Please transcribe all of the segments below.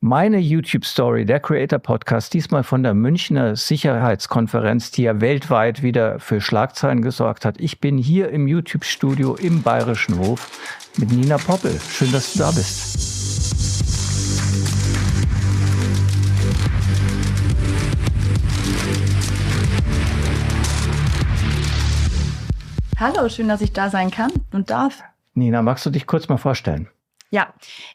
Meine YouTube-Story, der Creator-Podcast, diesmal von der Münchner Sicherheitskonferenz, die ja weltweit wieder für Schlagzeilen gesorgt hat. Ich bin hier im YouTube-Studio im Bayerischen Hof mit Nina Poppel. Schön, dass du da bist. Hallo, schön, dass ich da sein kann und darf. Nina, magst du dich kurz mal vorstellen? Ja,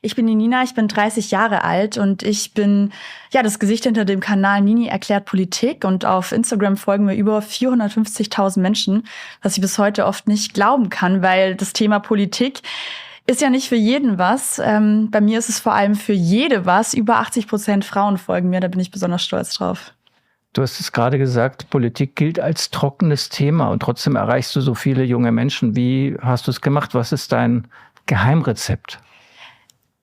ich bin die Nina, ich bin 30 Jahre alt und ich bin das Gesicht hinter dem Kanal Nini erklärt Politik, und auf Instagram folgen mir über 450.000 Menschen, was ich bis heute oft nicht glauben kann, weil das Thema Politik ist ja nicht für jeden was. Bei mir ist es vor allem für jede was. Über 80% Frauen folgen mir, da bin ich besonders stolz drauf. Du hast es gerade gesagt, Politik gilt als trockenes Thema und trotzdem erreichst du so viele junge Menschen. Wie hast du es gemacht? Was ist dein Geheimrezept?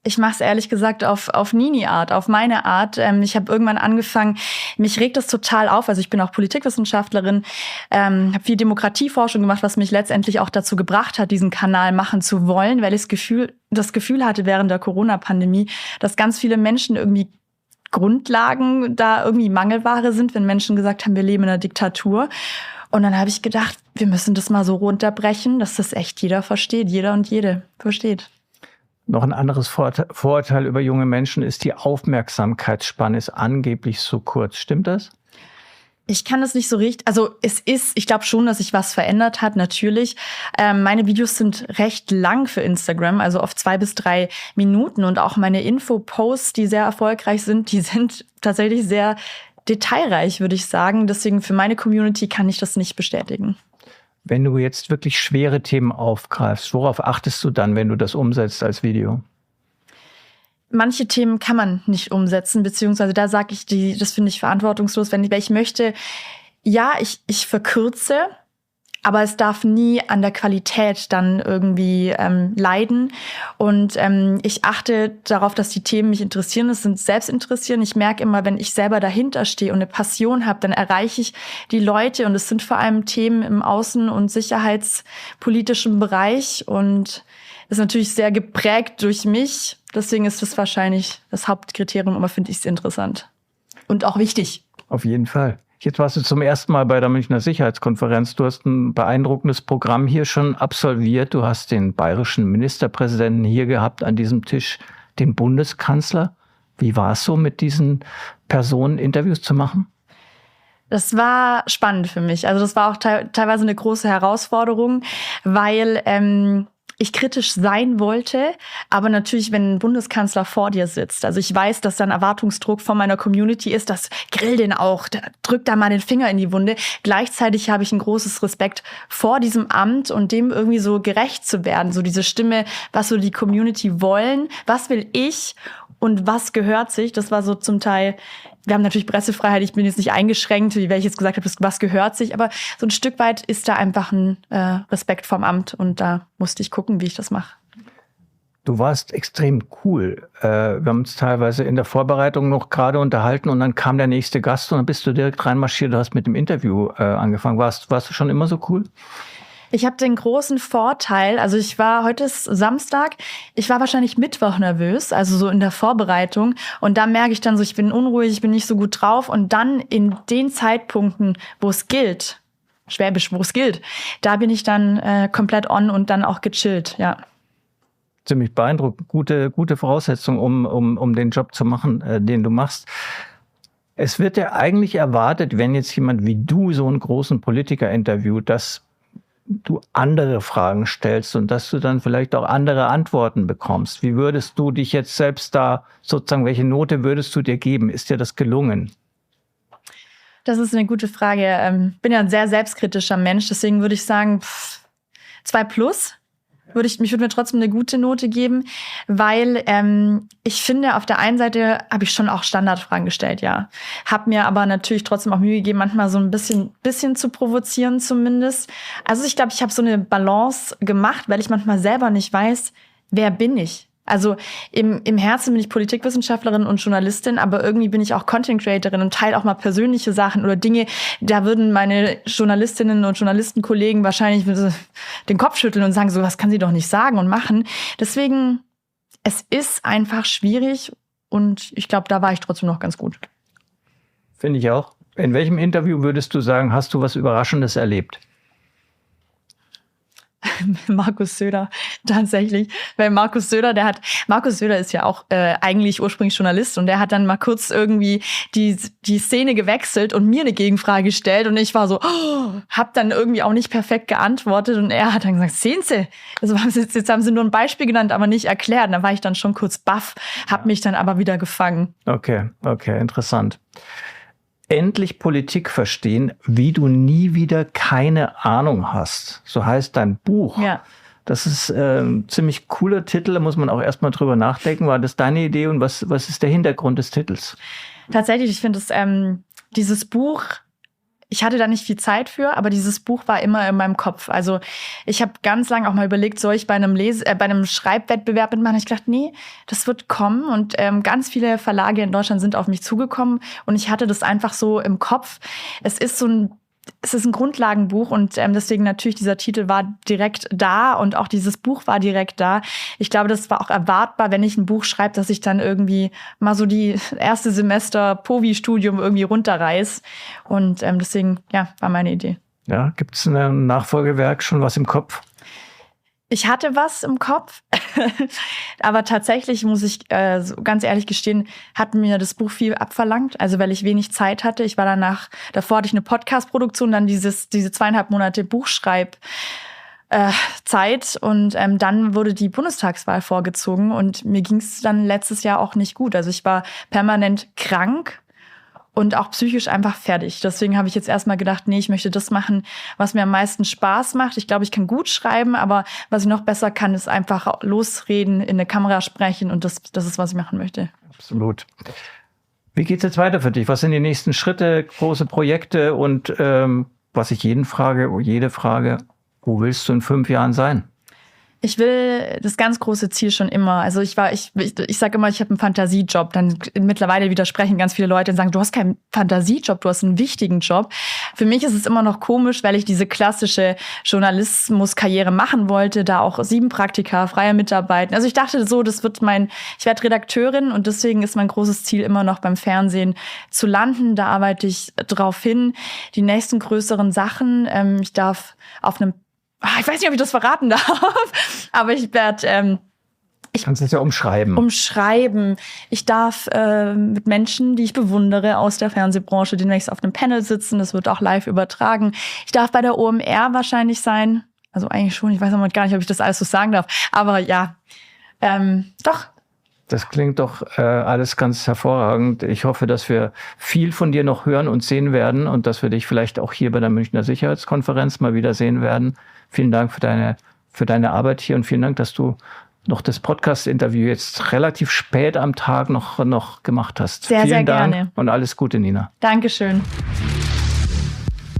Ich mache es ehrlich gesagt auf Nini-Art, auf meine Art. Ich habe irgendwann angefangen, mich regt das total auf. Also ich bin auch Politikwissenschaftlerin, habe viel Demokratieforschung gemacht, was mich letztendlich auch dazu gebracht hat, diesen Kanal machen zu wollen, weil ich das Gefühl hatte während der Corona-Pandemie, dass ganz viele Menschen irgendwie Grundlagen da irgendwie Mangelware sind, wenn Menschen gesagt haben, wir leben in einer Diktatur. Und dann habe ich gedacht, wir müssen das mal so runterbrechen, dass das echt jeder versteht, jeder und jede versteht. Noch ein anderes Vorurteil über junge Menschen ist, die Aufmerksamkeitsspanne ist angeblich so kurz. Stimmt das? Ich kann das nicht so richtig, ich glaube schon, dass sich was verändert hat, natürlich. Meine Videos sind recht lang für Instagram, also oft 2 bis 3 Minuten, und auch meine Info-Posts, die sehr erfolgreich sind, die sind tatsächlich sehr detailreich, würde ich sagen. Deswegen für meine Community kann ich das nicht bestätigen. Wenn du jetzt wirklich schwere Themen aufgreifst, worauf achtest du dann, wenn du das umsetzt als Video? Manche Themen kann man nicht umsetzen, beziehungsweise da sage ich, das finde ich verantwortungslos, wenn ich möchte, ich verkürze, aber es darf nie an der Qualität dann irgendwie leiden. Und ich achte darauf, dass die Themen mich interessieren. Es sind selbst interessieren. Ich merke immer, wenn ich selber dahinter stehe und eine Passion habe, dann erreiche ich die Leute. Und es sind vor allem Themen im außen- und sicherheitspolitischen Bereich. Und ist natürlich sehr geprägt durch mich. Deswegen ist das wahrscheinlich das Hauptkriterium, aber finde ich es interessant. Und auch wichtig. Auf jeden Fall. Jetzt warst du zum ersten Mal bei der Münchner Sicherheitskonferenz. Du hast ein beeindruckendes Programm hier schon absolviert. Du hast den bayerischen Ministerpräsidenten hier gehabt an diesem Tisch, den Bundeskanzler. Wie war es so, mit diesen Personen Interviews zu machen? Das war spannend für mich. Also das war auch teilweise eine große Herausforderung, weil ich kritisch sein wollte, aber natürlich, wenn ein Bundeskanzler vor dir sitzt, also ich weiß, dass da ein Erwartungsdruck von meiner Community ist, das grill den auch, drück da mal den Finger in die Wunde. Gleichzeitig habe ich ein großes Respekt vor diesem Amt und dem irgendwie so gerecht zu werden, so diese Stimme, was so die Community wollen, was will ich und was gehört sich, das war so zum Teil. Wir haben natürlich Pressefreiheit, ich bin jetzt nicht eingeschränkt, wie wenn ich jetzt gesagt habe, was gehört sich, aber so ein Stück weit ist da einfach ein Respekt vom Amt, und da musste ich gucken, wie ich das mache. Du warst extrem cool. Wir haben uns teilweise in der Vorbereitung noch gerade unterhalten und dann kam der nächste Gast und dann bist du direkt reinmarschiert, du hast mit dem Interview angefangen. Warst du schon immer so cool? Ich habe den großen Vorteil, also heute ist Samstag, ich war wahrscheinlich Mittwoch nervös, also so in der Vorbereitung, und da merke ich dann so, ich bin unruhig, ich bin nicht so gut drauf, und dann in den Zeitpunkten, wo es gilt, Schwäbisch, wo es gilt, da bin ich dann komplett on und dann auch gechillt, ja. Ziemlich beeindruckend, gute Voraussetzung, um den Job zu machen, den du machst. Es wird ja eigentlich erwartet, wenn jetzt jemand wie du so einen großen Politiker interviewt, dass du andere Fragen stellst und dass du dann vielleicht auch andere Antworten bekommst. Wie würdest du dich jetzt selbst da sozusagen, welche Note würdest du dir geben? Ist dir das gelungen? Das ist eine gute Frage. Ich bin ja ein sehr selbstkritischer Mensch, deswegen würde ich sagen 2+. Ich würde mir trotzdem eine gute Note geben, weil ich finde, auf der einen Seite habe ich schon auch Standardfragen gestellt, ja. Habe mir aber natürlich trotzdem auch Mühe gegeben, manchmal so ein bisschen zu provozieren zumindest. Also ich glaube, ich habe so eine Balance gemacht, weil ich manchmal selber nicht weiß, wer bin ich? Also im Herzen bin ich Politikwissenschaftlerin und Journalistin, aber irgendwie bin ich auch Content-Creatorin und teile auch mal persönliche Sachen oder Dinge, da würden meine Journalistinnen und Journalistenkollegen wahrscheinlich den Kopf schütteln und sagen, so was kann sie doch nicht sagen und machen. Deswegen, es ist einfach schwierig Und ich glaube, da war ich trotzdem noch ganz gut. Finde ich auch. In welchem Interview würdest du sagen, hast du was Überraschendes erlebt? Markus Söder, tatsächlich. Weil Markus Söder ist ja auch eigentlich ursprünglich Journalist und der hat dann mal kurz irgendwie die Szene gewechselt und mir eine Gegenfrage gestellt und ich war so, hab dann irgendwie auch nicht perfekt geantwortet und er hat dann gesagt, sehen Sie, jetzt haben Sie nur ein Beispiel genannt, aber nicht erklärt. Da war ich dann schon kurz baff, hab mich dann aber wieder gefangen. Okay, interessant. Endlich Politik verstehen, wie du nie wieder keine Ahnung hast. So heißt dein Buch. Ja. Das ist ein ziemlich cooler Titel, da muss man auch erstmal drüber nachdenken. War das deine Idee und was ist der Hintergrund des Titels? Tatsächlich, ich finde dieses Buch, ich hatte da nicht viel Zeit für, aber dieses Buch war immer in meinem Kopf. Also ich habe ganz lange auch mal überlegt, soll ich bei einem Schreibwettbewerb mitmachen? Ich dachte, nee, das wird kommen. Und ganz viele Verlage in Deutschland sind auf mich zugekommen und ich hatte das einfach so im Kopf. Es ist ein Grundlagenbuch und deswegen natürlich dieser Titel war direkt da und auch dieses Buch war direkt da. Ich glaube, das war auch erwartbar, wenn ich ein Buch schreibe, dass ich dann irgendwie mal so die erste Semester POVI-Studium irgendwie runterreiß. Und deswegen, ja, war meine Idee. Ja, gibt es ein Nachfolgewerk, schon was im Kopf? Ich hatte was im Kopf, aber tatsächlich muss ich so ganz ehrlich gestehen, hat mir das Buch viel abverlangt, also weil ich wenig Zeit hatte. Ich war davor hatte ich eine Podcast-Produktion, dann diese 2,5 Monate Buchschreibzeit und dann wurde die Bundestagswahl vorgezogen und mir ging es dann letztes Jahr auch nicht gut. Also ich war permanent krank und auch psychisch einfach fertig. Deswegen habe ich jetzt erstmal gedacht, nee, ich möchte das machen, was mir am meisten Spaß macht. Ich glaube, ich kann gut schreiben, aber was ich noch besser kann, ist einfach losreden, in eine Kamera sprechen und das ist, was ich machen möchte. Absolut. Wie geht's jetzt weiter für dich? Was sind die nächsten Schritte, große Projekte und was ich jede frage, wo willst du in 5 Jahren sein? Ich will das ganz große Ziel schon immer. Also ich sage immer, ich habe einen Fantasiejob. Dann mittlerweile widersprechen ganz viele Leute und sagen, du hast keinen Fantasiejob, du hast einen wichtigen Job. Für mich ist es immer noch komisch, weil ich diese klassische Journalismuskarriere machen wollte, da auch 7 Praktika, freie Mitarbeiten. Also ich dachte so, ich werde Redakteurin und deswegen ist mein großes Ziel immer noch beim Fernsehen zu landen. Da arbeite ich drauf hin. Die nächsten größeren Sachen, ich darf auf einem ich weiß nicht, ob ich das verraten darf, aber ich werde... Kannst du das ja umschreiben. Ich darf mit Menschen, die ich bewundere aus der Fernsehbranche, demnächst auf einem Panel sitzen. Das wird auch live übertragen. Ich darf bei der OMR wahrscheinlich sein. Also eigentlich schon. Ich weiß aber gar nicht, ob ich das alles so sagen darf. Aber ja, doch. Das klingt doch alles ganz hervorragend. Ich hoffe, dass wir viel von dir noch hören und sehen werden und dass wir dich vielleicht auch hier bei der Münchner Sicherheitskonferenz mal wieder sehen werden. Vielen Dank für deine Arbeit hier und vielen Dank, dass du noch das Podcast-Interview jetzt relativ spät am Tag noch gemacht hast. Vielen Dank gerne. Und alles Gute, Nina. Dankeschön.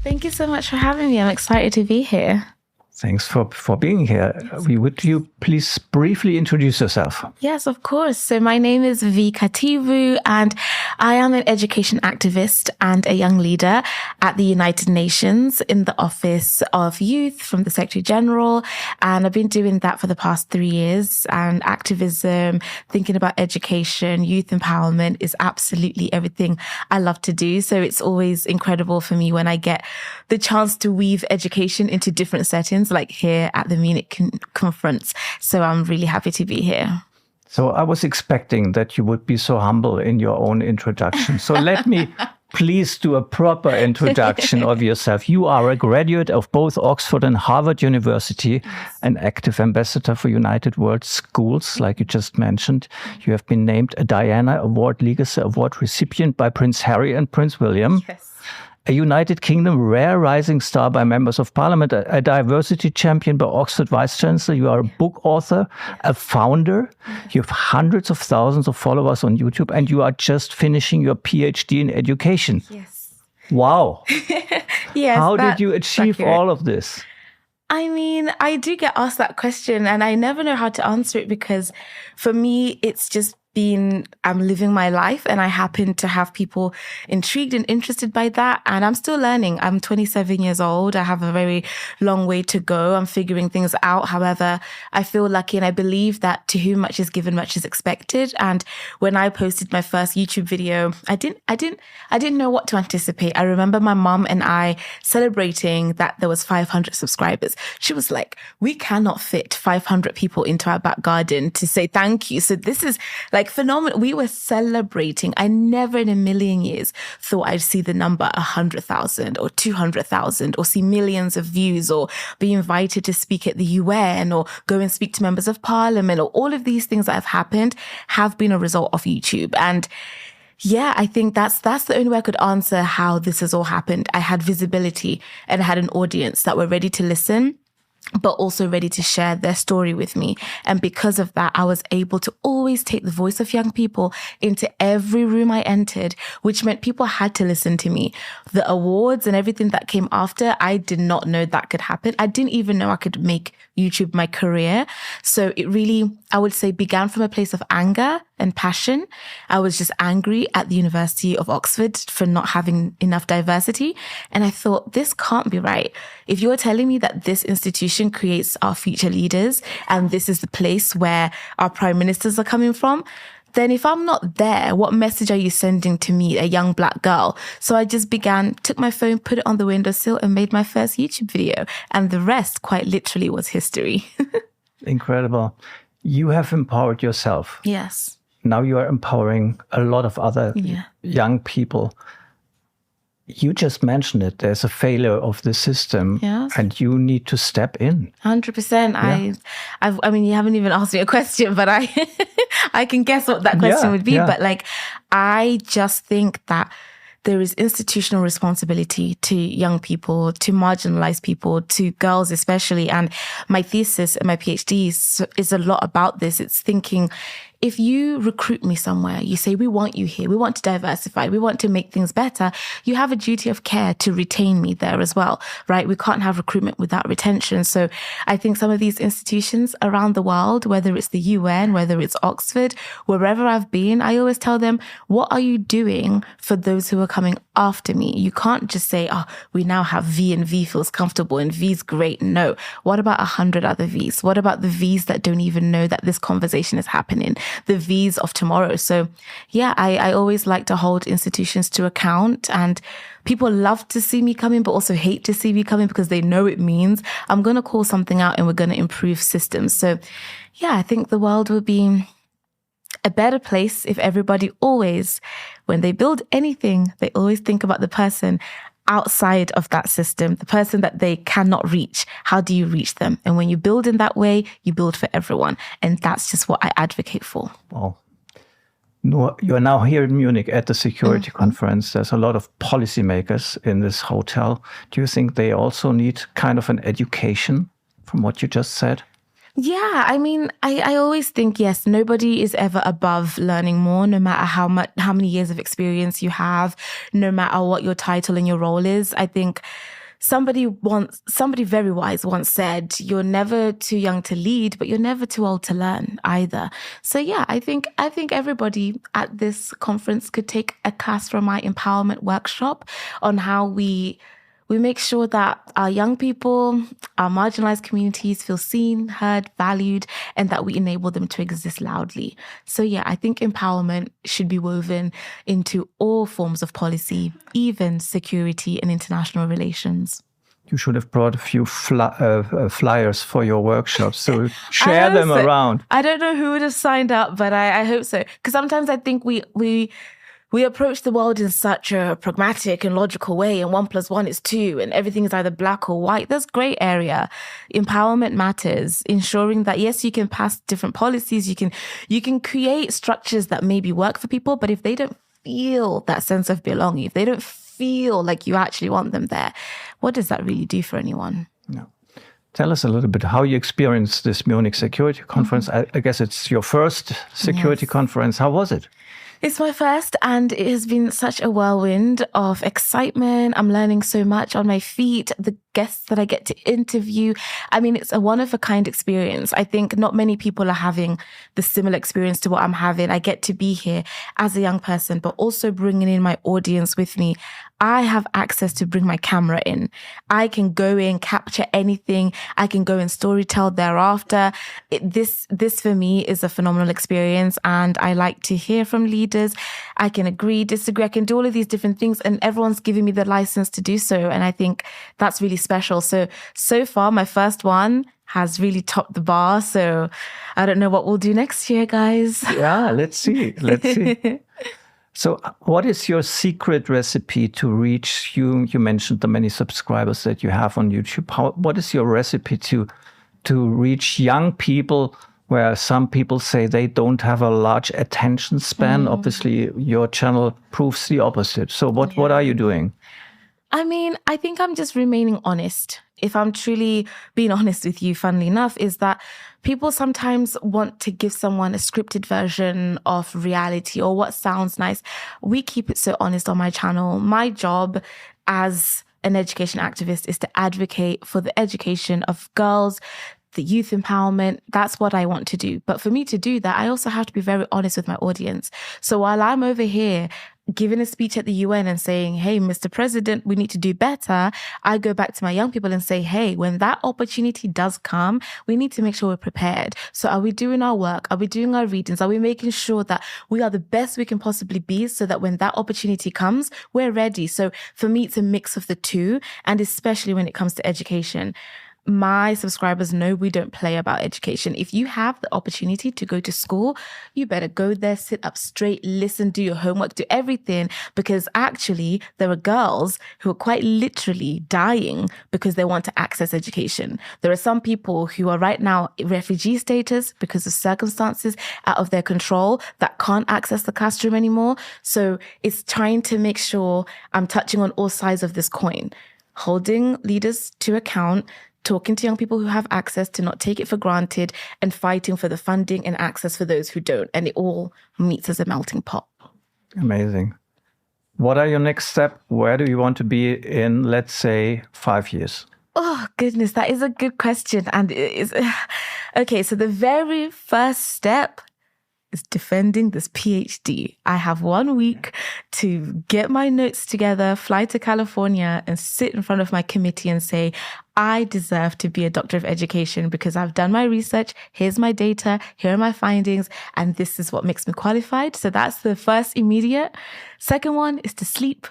Thank you so much for having me. I'm excited to be here. Thanks for being here. Would you please briefly introduce yourself? Yes, of course. So my name is Vee Kativhu and I am an education activist and a young leader at the United Nations in the Office of Youth from the Secretary General. And I've been doing that for the past 3 years. And activism, thinking about education, youth empowerment is absolutely everything I love to do. So it's always incredible for me when I get the chance to weave education into different settings, like here at the Munich conference. So I'm really happy to be here. So I was expecting that you would be so humble in your own introduction. So let me please do a proper introduction of yourself. You are a graduate of both Oxford and Harvard University, an active ambassador for United World Schools, like you just mentioned. You have been named a Diana Award Legacy Award recipient by Prince Harry and Prince William. Yes. A United Kingdom Rare Rising Star by Members of Parliament, a Diversity Champion by Oxford Vice-Chancellor. You are a book author, a founder. You have hundreds of thousands of followers on YouTube, and you are just finishing your PhD in education. Yes. Wow. Yes. How did you achieve all of this? I mean, I do get asked that question and I never know how to answer it because for me, it's just I'm living my life, and I happen to have people intrigued and interested by that. And I'm still learning. I'm 27 years old. I have a very long way to go. I'm figuring things out. However, I feel lucky, and I believe that to whom much is given, much is expected. And when I posted my first YouTube video, I didn't know what to anticipate. I remember my mom and I celebrating that there was 500 subscribers. She was like, we cannot fit 500 people into our back garden to say thank you. So this is like phenomenal. We were celebrating. I never in a million years thought I'd see the number 100,000 or 200,000 or see millions of views or be invited to speak at the UN or go and speak to members of parliament, or all of these things that have happened have been a result of YouTube. And yeah, I think that's the only way I could answer how this has all happened. I had visibility and I had an audience that were ready to listen, but also ready to share their story with me. And because of that, I was able to always take the voice of young people into every room I entered, which meant people had to listen to me. The awards and everything that came after, I did not know that could happen. I didn't even know I could make YouTube my career. So it really, I would say, began from a place of anger and passion. I was just angry at the University of Oxford for not having enough diversity. And I thought, this can't be right. If you're telling me that this institution creates our future leaders and this is the place where our prime ministers are coming from, then if I'm not there, what message are you sending to me, a young black girl? So I just took my phone, put it on the windowsill and made my first YouTube video. And the rest quite literally was history. Incredible. You have empowered yourself. Yes. Now you are empowering a lot of other young people. You just mentioned it. There's a failure of the system, and you need to step in. 100%. Yeah. I mean, you haven't even asked me a question, but I can guess what that question would be. Yeah. But like, I just think that there is institutional responsibility to young people, to marginalized people, to girls especially. And my thesis and my PhD is a lot about this. It's thinking, if you recruit me somewhere, you say, we want you here, we want to diversify, we want to make things better, you have a duty of care to retain me there as well, right? We can't have recruitment without retention. So I think some of these institutions around the world, whether it's the UN, whether it's Oxford, wherever I've been, I always tell them, what are you doing for those who are coming after me? You can't just say, oh, we now have V and V feels comfortable and V's great. No. What about 100 other V's? What about the V's that don't even know that this conversation is happening? The V's of tomorrow. So yeah, I always like to hold institutions to account, and people love to see me coming, but also hate to see me coming because they know it means I'm going to call something out and we're going to improve systems. So yeah, I think the world would be a better place if everybody always, when they build anything, they always think about the person outside of that system, the person that they cannot reach. How do you reach them? And when you build in that way, you build for everyone. And that's just what I advocate for. Wow. You are now here in Munich at the security conference. There's a lot of policymakers in this hotel. Do you think they also need kind of an education from what you just said? Yeah, I mean, I always think, yes, nobody is ever above learning more, no matter how many years of experience you have, no matter what your title and your role is. I think somebody very wise once said, you're never too young to lead, but you're never too old to learn either. So yeah, I think everybody at this conference could take a class from my empowerment workshop on how we make sure that our young people, our marginalized communities feel seen, heard, valued, and that we enable them to exist loudly. So yeah, I think empowerment should be woven into all forms of policy, even security and international relations. You should have brought a few flyers for your workshops, so share them around. I don't know who would have signed up, but I hope so. Because sometimes I think we approach the world in such a pragmatic and logical way, and 1 + 1 is 2, and everything is either black or white. There's gray area. Empowerment matters, ensuring that, yes, you can pass different policies, you can create structures that maybe work for people, but if they don't feel that sense of belonging, if they don't feel like you actually want them there, what does that really do for anyone? No. Tell us a little bit how you experienced this Munich Security Conference. I guess it's your first security conference. How was it? It's my first, and it has been such a whirlwind of excitement. I'm learning so much on my feet. The guests that I get to interview. I mean, it's a one-of-a-kind experience. I think not many people are having the similar experience to what I'm having. I get to be here as a young person, but also bringing in my audience with me. I have access to bring my camera in. I can go in, capture anything. I can go and storytell thereafter. This for me is a phenomenal experience, and I like to hear from leaders. I can agree, disagree. I can do all of these different things, and everyone's giving me the license to do so. And I think that's really special. So far, my first one has really topped the bar. So I don't know what we'll do next year, guys. Yeah, let's see. So what is your secret recipe to reach you? You mentioned the many subscribers that you have on YouTube. What is your recipe to reach young people, where some people say they don't have a large attention span? Obviously, your channel proves the opposite. So what are you doing? I mean, I think I'm just remaining honest. If I'm truly being honest with you, funnily enough, is that people sometimes want to give someone a scripted version of reality or what sounds nice. We keep it so honest on my channel. My job as an education activist is to advocate for the education of girls, the youth empowerment. That's what I want to do. But for me to do that, I also have to be very honest with my audience. So while I'm over here giving a speech at the UN and saying, hey, Mr. President, we need to do better, I go back to my young people and say, hey, when that opportunity does come, we need to make sure we're prepared. So are we doing our work? Are we doing our readings? Are we making sure that we are the best we can possibly be so that when that opportunity comes, we're ready? So for me, it's a mix of the two, and especially when it comes to education. My subscribers know we don't play about education. If you have the opportunity to go to school, you better go there, sit up straight, listen, do your homework, do everything, because actually there are girls who are quite literally dying because they want to access education. There are some people who are right now in refugee status because of circumstances out of their control that can't access the classroom anymore. So it's trying to make sure I'm touching on all sides of this coin, holding leaders to account, talking to young people who have access to not take it for granted, and fighting for the funding and access for those who don't. And it all meets as a melting pot. Amazing. What are your next steps? Where do you want to be in, let's say, 5 years? Oh, goodness, that is a good question. And it is, okay, so the very first step is defending this PhD. I have 1 week to get my notes together, fly to California, and sit in front of my committee and say, I deserve to be a doctor of education because I've done my research. Here's my data. Here are my findings. And this is what makes me qualified. So that's the first immediate. Second one is to sleep.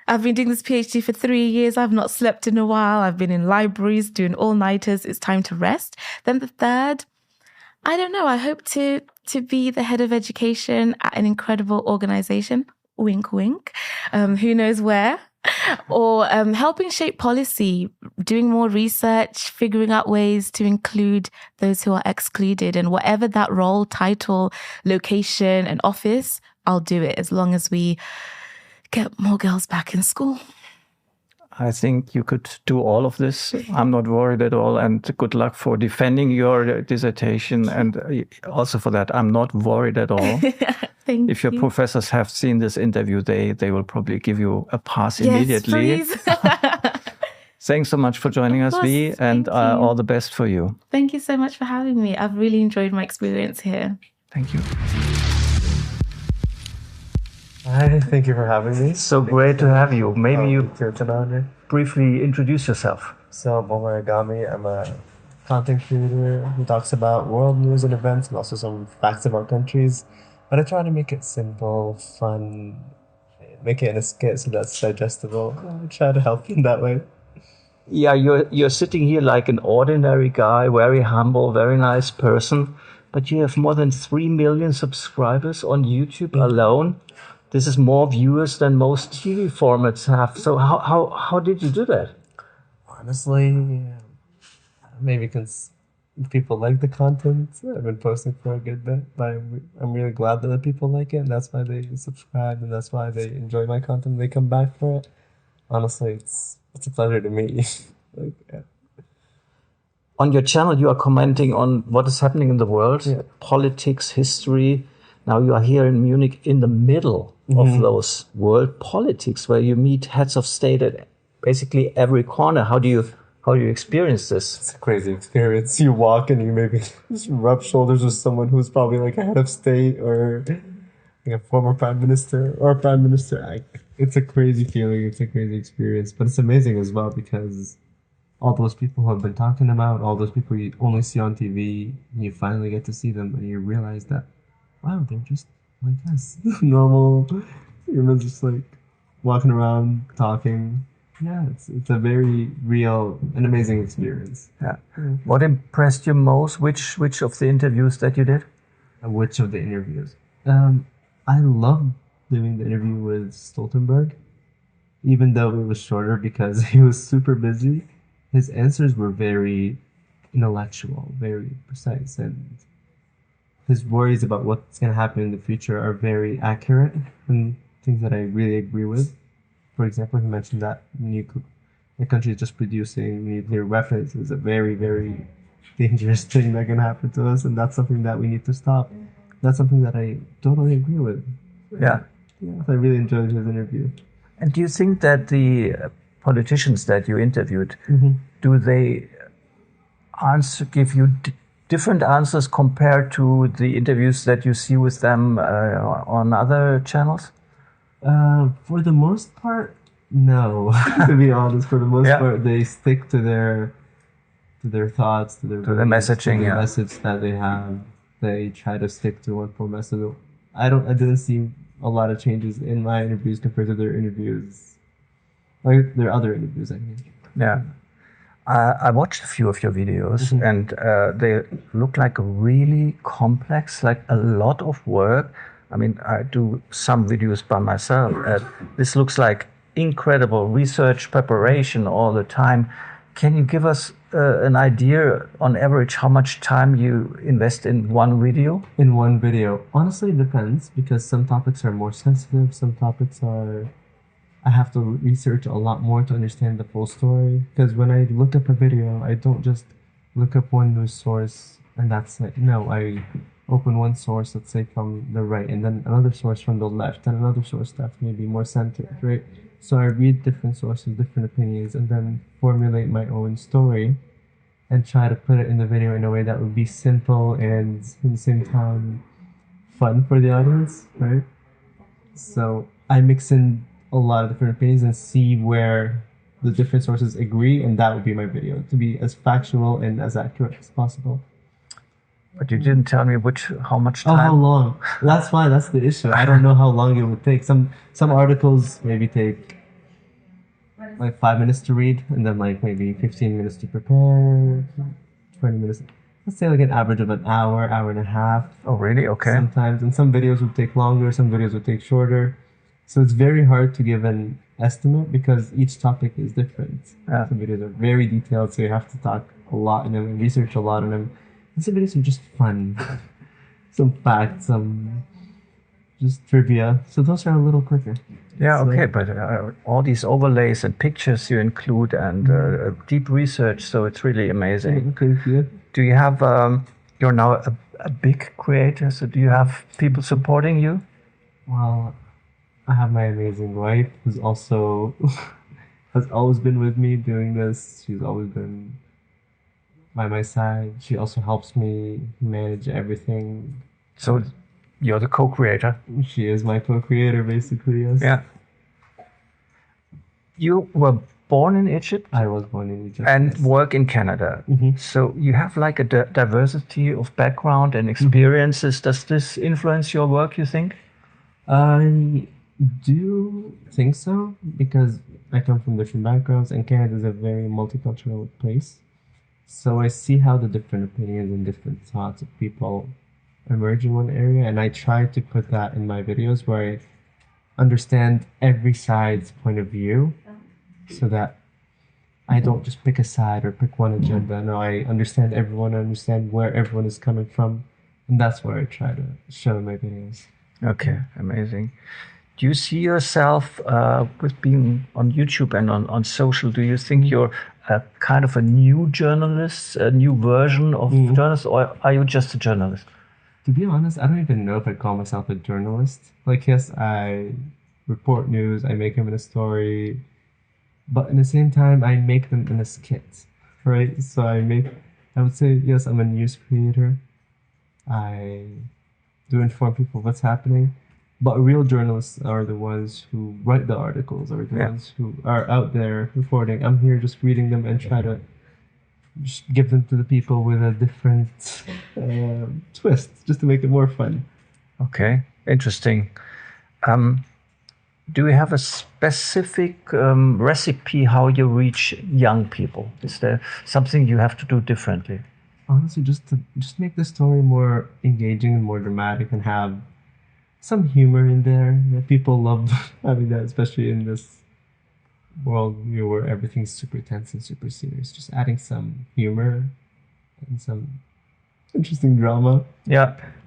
I've been doing this PhD for 3 years. I've not slept in a while. I've been in libraries doing all-nighters. It's time to rest. Then the third, I don't know. I hope to be the head of education at an incredible organization. Wink, wink. Who knows where? Or helping shape policy, doing more research, figuring out ways to include those who are excluded. And whatever that role, title, location, and office, I'll do it as long as we get more girls back in school. I think you could do all of this. I'm not worried at all. And good luck for defending your dissertation. And also for that, I'm not worried at all. If your professors have seen this interview, they will probably give you a pass immediately. Please. Thanks so much for joining us, Vee, and all the best for you. Thank you so much for having me. I've really enjoyed my experience here. Thank you. Hi, thank you for having me. So great to have you. Maybe you it's an honor. briefly introduce yourself. So I'm Omar Agamy. I'm a content creator who talks about world news and events and also some facts about countries. But I try to make it simple, fun, make it in a skit so that's digestible. I try to help in that way. Yeah, you're sitting here like an ordinary guy, very humble, very nice person, but you have more than 3 million subscribers on YouTube alone. This is more viewers than most TV formats have. So how did you do that? Honestly, maybe because people like the content. I've been posting for a good bit, but I'm really glad that the people like it, and that's why they subscribe, and that's why they enjoy my content. They come back for it. Honestly, it's a pleasure to meet you. On your channel, you are commenting on what is happening in the world, politics, history. Now you are here in Munich in the middle of those world politics, where you meet heads of state at basically every corner. How do you experience this? It's a crazy experience. You walk and you maybe just rub shoulders with someone who's probably like a head of state or like a former prime minister or a prime minister. It's a crazy feeling. It's a crazy experience, but it's amazing as well because all those people who have been talking about, all those people you only see on TV, you finally get to see them and you realize that, wow, they're just like us. Normal humans just like walking around, talking. Yeah, it's a very real and amazing experience. Yeah. What impressed you most? Which of the interviews that you did? Which of the interviews? I loved doing the interview with Stoltenberg, even though it was shorter because he was super busy. His answers were very intellectual, very precise, and his worries about what's going to happen in the future are very accurate and things that I really agree with. For example, he mentioned that the country is just producing nuclear weapons. It's a very, very dangerous thing that can happen to us, and that's something that we need to stop. That's something that I totally agree with. Yeah. I really enjoyed his interview. And do you think that the politicians that you interviewed, do they give you different answers compared to the interviews that you see with them on other channels? For the most part, no. To be honest, for the most part, they stick to their thoughts, to their messaging, the message that they have. They try to stick to one core message. I didn't see a lot of changes in my interviews compared to their interviews, like their other interviews. I mean, yeah. I watched a few of your videos, and they look like really complex, like a lot of work. I mean, I do some videos by myself. This looks like incredible research preparation all the time. Can you give us an idea, on average, how much time you invest in one video? In one video? Honestly, it depends, because some topics are more sensitive, some topics are... I have to research a lot more to understand the full story. Because when I look up a video, I don't just look up one news source and that's it. No, I open one source, let's say from the right, and then another source from the left, and another source that's maybe more centered, right? So I read different sources, different opinions, and then formulate my own story and try to put it in the video in a way that would be simple and at the same time fun for the audience, right? So I mix in a lot of different opinions and see where the different sources agree, and that would be my video, to be as factual and as accurate as possible. But you didn't tell me how much time. Oh, how long? That's fine. That's the issue. I don't know how long it would take. Some articles maybe take like 5 minutes to read, and then like maybe 15 minutes to prepare, 20 minutes. Let's say like an average of an hour and a half. Oh, really? Okay. Sometimes, and some videos would take longer. Some videos would take shorter. So it's very hard to give an estimate because each topic is different. Yeah. Some videos are very detailed, so you have to talk a lot in them and research a lot in them. And some videos are just fun. Some facts, some just trivia. So those are a little quicker. Yeah, okay, but all these overlays and pictures you include and deep research, so it's really amazing. Okay, Do you have, you're now a big creator, so do you have people supporting you? Well, I have my amazing wife who's also has always been with me doing this. She's always been by my side. She also helps me manage everything. So you're the co-creator? She is my co-creator, basically, yes. Yeah. You were born in Egypt? I was born in Egypt. And yes. work in Canada. So you have like a diversity of background and experiences. Does this influence your work, you think? I do think so, because I come from different backgrounds and Canada is a very multicultural place. So I see how the different opinions and different thoughts of people emerge in one area, and I try to put that in my videos where I understand every side's point of view so that I don't just pick a side or pick one agenda. No, I understand everyone, I understand where everyone is coming from, and that's what I try to show in my videos. Okay, amazing. Do you see yourself with being on YouTube and on social? Do you think you're kind of a new journalist, a new version of journalist, or are you just a journalist? To be honest, I don't even know if I call myself a journalist. Like, yes, I report news, I make them in a story, but in the same time, I make them in a skit, right? So I would say, yes, I'm a news creator. I do inform people of what's happening, but real journalists are the ones who write the articles, or the ones who are out there reporting. I'm here just reading them and try to just give them to the people with a different twist, just to make it more fun. Okay, interesting. Do you have a specific recipe how you reach young people? Is there something you have to do differently? Honestly, just make the story more engaging and more dramatic, and have some humor in there. Yeah, people love having that, especially in this world where everything's super tense and super serious. Just adding some humor and some interesting drama,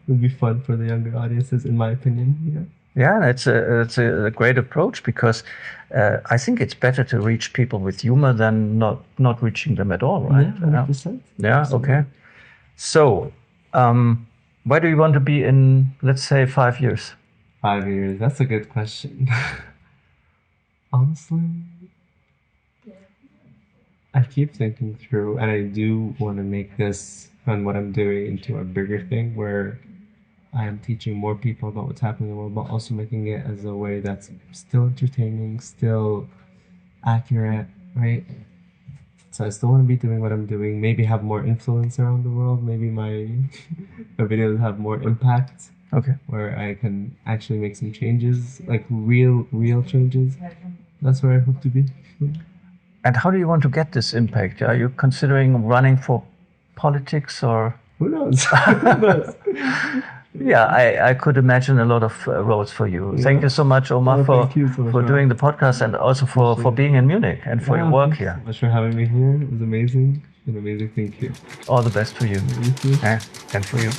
would be fun for the younger audiences, in my opinion. Yeah, that's a great approach, because I think it's better to reach people with humor than not reaching them at all, right? Yeah, 100%. Yeah, Absolutely. okay. So, where do you want to be in, let's say, 5 years? 5 years, that's a good question. Honestly, I keep thinking through, and I do want to make this and what I'm doing into a bigger thing, where I am teaching more people about what's happening in the world, but also making it as a way that's still entertaining, still accurate, right? So I still want to be doing what I'm doing, maybe have more influence around the world, maybe my videos have more impact, where I can actually make some changes, like real changes. That's where I hope to be. And how do you want to get this impact? Are you considering running for politics, or? Who knows? Who knows? Yeah, I could imagine a lot of roles for you. Yeah. Thank you so much, Omar, for doing the podcast, and also for being in Munich and for your work here. Thank you so much for having me here. It was amazing. An amazing thing here. All the best for you. Thank you. And for you.